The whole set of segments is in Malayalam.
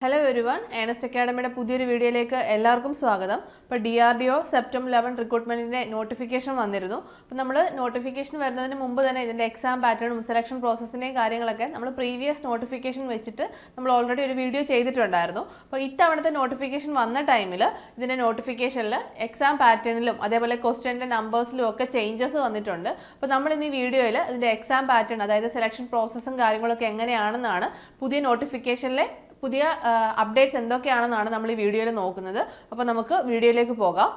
Hello everyone, Earnest Academy പുതിയൊരു വീഡിയോയിലേക്ക് എല്ലാവർക്കും സ്വാഗതം. അപ്പോൾ DRDO സെപ്റ്റംബർ 11 റിക്രൂട്ട്മെന്റിന്റെ നോട്ടിഫിക്കേഷൻ വന്നിരുന്നു. അപ്പോൾ നമ്മൾ നോട്ടിഫിക്കേഷൻ വരുന്നതിന് മുമ്പ് തന്നെ ഇതിന്റെ എക്സാം പാറ്റേണും സെലക്ഷൻ പ്രോസസ്സിന്റെയും കാര്യങ്ങളൊക്കെ നമ്മൾ പ്രീവിയസ് നോട്ടിഫിക്കേഷൻ വെച്ചിട്ട് നമ്മൾ ഓൾറെഡി ഒരു വീഡിയോ ചെയ്തിട്ടുണ്ടായിരുന്നു. അപ്പോൾ ഇത്തവണത്തെ നോട്ടിഫിക്കേഷൻ വന്ന ടൈമിൽ ഇതിന്റെ നോട്ടിഫിക്കേഷനിൽ എക്സാം പാറ്റേണിലും അതേപോലെ ക്വസ്റ്റ്യന്റെ നമ്പേഴ്സിലും ഒക്കെ ചേഞ്ചസ് വന്നിട്ടുണ്ട്. അപ്പോൾ നമ്മൾ ഇന്ന് ഈ വീഡിയോയിൽ ഇതിന്റെ എക്സാം പാറ്റേൺ അതായത് സെലക്ഷൻ പ്രോസസ്സും കാര്യങ്ങളൊക്കെ എങ്ങനെയാണെന്നാണ് പുതിയ നോട്ടിഫിക്കേഷനിലെ പുതിയ അപ്ഡേറ്റ്സ് എന്തൊക്കെയാണെന്നാണ് നമ്മൾ ഈ വീഡിയോയിൽ നോക്കുന്നത്. അപ്പോൾ നമുക്ക് വീഡിയോയിലേക്ക് പോകാം.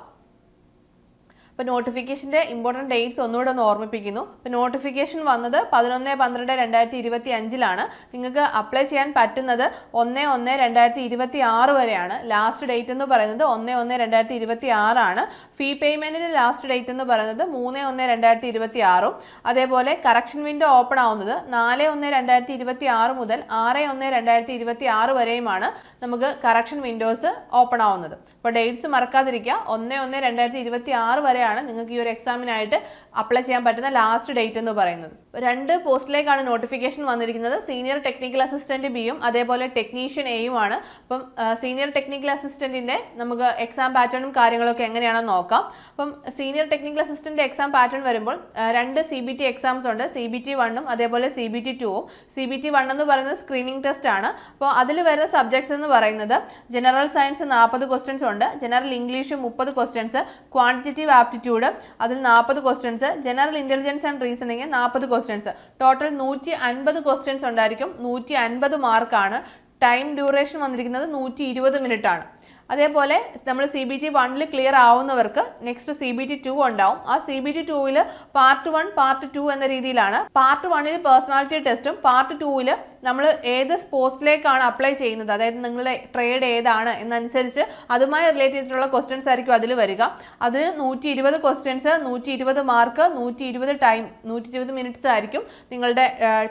അപ്പോൾ നോട്ടിഫിക്കേഷൻ്റെ ഇമ്പോർട്ടൻറ്റ് ഡേറ്റ്സ് ഒന്നുകൂടെ ഒന്ന് ഓർമ്മിപ്പിക്കുന്നു. അപ്പോൾ നോട്ടിഫിക്കേഷൻ വന്നത് 11/12/2025 നിങ്ങൾക്ക് അപ്ലൈ ചെയ്യാൻ പറ്റുന്നത് 1/1/2026 വരെയാണ്. ലാസ്റ്റ് ഡേറ്റ് എന്ന് പറയുന്നത് 1/1/2026 ഫീ പേയ്മെൻറ്റിൻ്റെ ലാസ്റ്റ് ഡേറ്റ് എന്ന് പറയുന്നത് 3/1/2026 അതേപോലെ കറക്ഷൻ വിൻഡോ ഓപ്പൺ ആവുന്നത് 4/1/2026 മുതൽ 6/1/2026 വരെയുമാണ് നമുക്ക് കറക്ഷൻ വിൻഡോസ് ഓപ്പൺ ആവുന്നത്. അപ്പോൾ ഡേറ്റ്സ് മറക്കാതിരിക്കുക. 1/1/2026 വരെയാണ് നിങ്ങൾക്ക് ഈ ഒരു എക്സാമിനായിട്ട് അപ്ലൈ ചെയ്യാൻ പറ്റുന്ന ലാസ്റ്റ് ഡേറ്റ് എന്ന് പറയുന്നത്. 2 പോസ്റ്റിലേക്കാണ് നോട്ടിഫിക്കേഷൻ വന്നിരിക്കുന്നത്. സീനിയർ ടെക്നിക്കൽ അസിസ്റ്റന്റ് ബിയും അതേപോലെ ടെക്നീഷ്യൻ എയും ആണ്. അപ്പം സീനിയർ ടെക്നിക്കൽ അസിസ്റ്റന്റിന്റെ നമുക്ക് എക്സാം പാറ്റേണും കാര്യങ്ങളൊക്കെ എങ്ങനെയാണെന്ന് നോക്കാം. അപ്പം senior technical assistant exam pattern വരുമ്പോൾ 2 CBT എക്സാംസ് ഉണ്ട്. CBT 1ഉം അതേപോലെ CBT 2ഉം. CBT 1 എന്ന് പറയുന്നത് സ്ക്രീനിങ് ടെസ്റ്റ് ആണ്. അപ്പോൾ അതിൽ വരുന്ന സബ്ജക്ട്സ് എന്ന് പറയുന്നത് ജനറൽ സയൻസ് 40 ക്വസ്റ്റ്യൻസ് ഉണ്ട്, general English 30 questions, quantitative aptitude അതിൽ 40 questions, general intelligence and reasoning 40 questions. Total 150 questions ഉണ്ടായിരിക്കും. 150 മാർക്കാണ്. ടൈം ഡ്യൂറേഷൻ വന്നിരിക്കുന്നത് 120 മിനിറ്റ് ആണ്. അതേപോലെ നമ്മൾ CBT 1 ക്ലിയർ ആവുന്നവർക്ക് നെക്സ്റ്റ് CBT 2 ഉണ്ടാവും. ആ CBT 2 പാർട്ട് 1 പാർട്ട് 2 എന്ന രീതിയിലാണ്. പാർട്ട് 1 പേഴ്സണാലിറ്റി ടെസ്റ്റും പാർട്ട് 2 നമ്മൾ ഏത് പോസ്റ്റിലേക്കാണ് അപ്ലൈ ചെയ്യുന്നത്, അതായത് നിങ്ങളുടെ ട്രേഡ് ഏതാണ് എന്നനുസരിച്ച് അതുമായി റിലേറ്റ് ചെയ്തിട്ടുള്ള ക്വസ്റ്റ്യൻസ് ആയിരിക്കും അതിൽ വരിക. അതിന് 120 ക്വസ്റ്റ്യൻസ്, 120 മാർക്ക്, 120 ടൈം, 120 മിനിറ്റ്സ് ആയിരിക്കും നിങ്ങളുടെ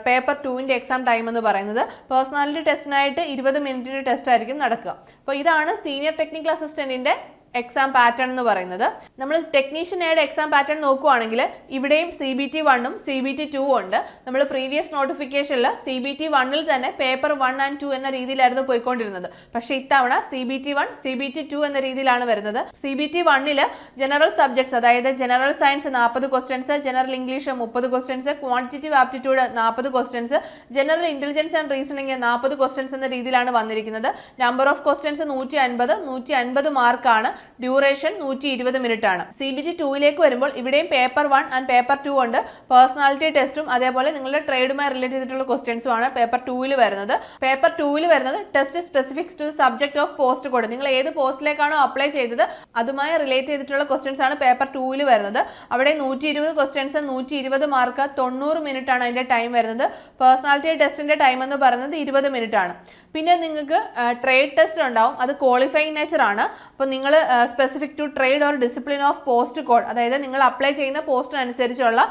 പേപ്പർ 2ന്റെ എക്സാം ടൈം എന്ന് പറയുന്നത്. പേഴ്സണാലിറ്റി ടെസ്റ്റിനായിട്ട് 20 മിനിറ്റിന്റെ ടെസ്റ്റ് ആയിരിക്കും നടക്കുക. അപ്പോൾ ഇതാണ് സീനിയർ ടെക്നിക്കൽ അസിസ്റ്റന്റിന്റെ എക്സാം പാറ്റേൺ എന്ന് പറയുന്നത്. നമ്മൾ ടെക്നീഷ്യൻ എയുടെ എക്സാം പാറ്റേൺ നോക്കുകയാണെങ്കിൽ ഇവിടെയും CBT 1ഉം CBT 2ഉം ഉണ്ട്. നമ്മൾ പ്രീവിയസ് നോട്ടിഫിക്കേഷനിൽ CBT 1 തന്നെ പേപ്പർ 1 and 2 എന്ന രീതിയിലായിരുന്നു പോയിക്കൊണ്ടിരുന്നത്. പക്ഷേ ഇത്തവണ CBT 1 CBT 2 എന്ന രീതിയിലാണ് വരുന്നത്. CBT 1 ജനറൽ സബ്ജക്ട്സ് അതായത് general science 40 questions, general English 30 questions, quantitative aptitude 40 questions, general intelligence and reasoning 40 questions എന്ന രീതിയിലാണ് വന്നിരിക്കുന്നത്. നമ്പർ ഓഫ് ക്വസ്റ്റ്യൻസ് 150 മാർക്കാണ്. ഡ്യൂറേഷൻ 120 മിനിറ്റ് ആണ്. CBT 2 വരുമ്പോൾ ഇവിടെയും പേപ്പർ 1 ആൻഡ് പേപ്പർ 2 ഉണ്ട്. പേഴ്സണാലിറ്റി ടെസ്റ്റും അതേപോലെ നിങ്ങളുടെ ട്രേഡുമായി റിലേറ്റ് ചെയ്തിട്ടുള്ള ക്വസ്റ്റ്യൻസും ആണ് പേപ്പർ 2 വരുന്നത്. പേപ്പർ 2 വരുന്നത് test specifics to subject of post code. നിങ്ങൾ ഏത് പോസ്റ്റിലേക്കാണോ അപ്ലൈ ചെയ്തത് അതുമായി റിലേറ്റ് ചെയ്തിട്ടുള്ള ക്വസ്റ്റ്യൻസ് ആണ് പേപ്പർ 2 വരുന്നത്. അവിടെ 120 ക്വസ്റ്റ്യൻസ്, 120 മാർക്ക്, 90 മിനിറ്റ് ആണ് അതിന്റെ ടൈം വരുന്നത്. പേഴ്സണാലിറ്റി ടെസ്റ്റിന്റെ ടൈം എന്ന് പറയുന്നത് 20 മിനിറ്റ് ആണ്. പിന്നെ നിങ്ങൾക്ക് ട്രേഡ് ടെസ്റ്റ് ഉണ്ടാവും. അത് ക്വാളിഫൈങ് നേച്ചർ ആണ്. അപ്പോൾ നിങ്ങൾ specific to trade or discipline of post code, അതായത് നിങ്ങൾ അപ്ലൈ ചെയ്യുന്ന പോസ്റ്റിനനുസരിച്ചുള്ള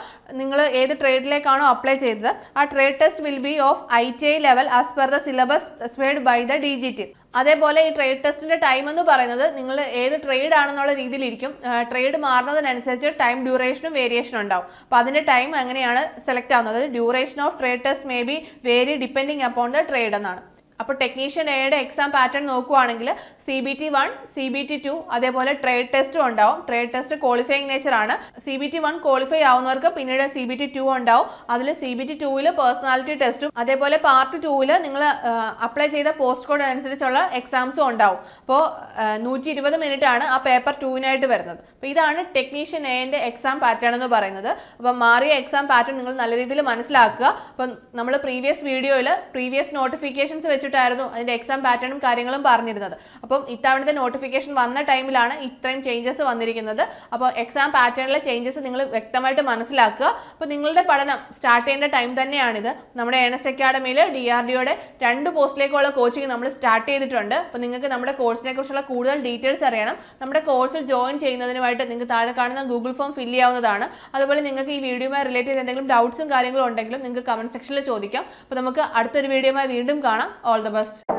നിങ്ങൾ ഏത് ട്രേഡിലേക്കാണോ അപ്ലൈ ചെയ്തത് ആ trade test will be of ITI level as per the syllabus specified by the DGT. അതേപോലെ ഈ ട്രേഡ് ടെസ്റ്റിന്റെ ടൈം എന്ന് പറയുന്നത് നിങ്ങൾ ഏത് ട്രേഡ് ആണെന്നുള്ള രീതിയിലിരിക്കും. ട്രേഡ് മാറുന്നതിനനുസരിച്ച് ടൈം ഡ്യൂറേഷനും വേരിയേഷൻ ഉണ്ടാവും. അപ്പോൾ അതിന്റെ ടൈം എങ്ങനെയാണ് സെലക്ട് ആവുന്നത്? Duration of trade test may be vary depending upon the trade എന്നാണ്. അപ്പോൾ ടെക്നീഷ്യൻ എയുടെ എക്സാം പാറ്റേൺ നോക്കുകയാണെങ്കിൽ CBT 1 CBT 2 അതേപോലെ ട്രേഡ് ടെസ്റ്റും ഉണ്ടാവും. ട്രേഡ് ടെസ്റ്റ് ക്വാളിഫൈങ് നേച്ചർ ആണ്. CBT 1 ക്വാളിഫൈ ആവുന്നവർക്ക് പിന്നീട് CBT 2 ഉണ്ടാവും. അതിൽ CBT 2 പേഴ്സണാലിറ്റി ടെസ്റ്റും അതേപോലെ പാർട്ട് 2 നിങ്ങൾ അപ്ലൈ ചെയ്ത പോസ്റ്റ് കോഡ് അനുസരിച്ചുള്ള എക്സാംസും ഉണ്ടാവും. അപ്പോൾ 120 മിനിറ്റ് ആണ് ആ പേപ്പർ 2നായിട്ട് വരുന്നത്. അപ്പോൾ ഇതാണ് ടെക്നീഷ്യൻ എന്റെ എക്സാം പാറ്റേൺ എന്ന് പറയുന്നത്. അപ്പോൾ മാറിയ എക്സാം പാറ്റേൺ നിങ്ങൾ നല്ല രീതിയിൽ മനസ്സിലാക്കുക. അപ്പം നമ്മൾ പ്രീവിയസ് വീഡിയോയിൽ പ്രീവിയസ് നോട്ടിഫിക്കേഷൻസ് വെച്ചിട്ടായിരുന്നു അതിന്റെ എക്സാം പാറ്റേണും കാര്യങ്ങളും പറഞ്ഞിരുന്നത്. അപ്പം ഇത്തവണത്തെ നോട്ടിഫിക്കേഷൻ വന്ന ടൈമിലാണ് ഇത്രയും ചേഞ്ചസ് വന്നിരിക്കുന്നത്. അപ്പോൾ എക്സാം പാറ്റേണിലെ ചേഞ്ചസ് നിങ്ങൾ വ്യക്തമായിട്ട് മനസ്സിലാക്കുക. അപ്പോൾ നിങ്ങളുടെ പഠനം സ്റ്റാർട്ട് ചെയ്യേണ്ട ടൈം തന്നെയാണിത്. നമ്മുടെ ഏണസ്റ്റ് അക്കാഡമിയിൽ DRDOയുടെ 2 പോസ്റ്റിലേക്കുള്ള കോച്ചിങ് നമ്മൾ സ്റ്റാർട്ട് ചെയ്തിട്ടുണ്ട്. അപ്പോൾ നിങ്ങൾക്ക് നമ്മുടെ കോഴ്സിനെ കുറിച്ചുള്ള കൂടുതൽ ഡീറ്റെയിൽസ് അറിയണം. നമ്മുടെ കോഴ്സിൽ ജോയിൻ ചെയ്യുന്നതിനുമായിട്ട് നിങ്ങൾക്ക് താഴെ കാണുന്ന ഗൂഗിൾ ഫോം ഫില്ല് ചെയ്യാവുന്നതാണ്. അതുപോലെ നിങ്ങൾക്ക് ഈ വീഡിയോയുമായി റിലേറ്റ് ചെയ്ത് എന്തെങ്കിലും ഡൗട്ട്സും കാര്യങ്ങളും ഉണ്ടെങ്കിലും നിങ്ങൾക്ക് കമന്റ് സെക്ഷനിൽ ചോദിക്കാം. അപ്പോൾ നമുക്ക് അടുത്തൊരു വീഡിയോയുമായി വീണ്ടും കാണാം. All the best.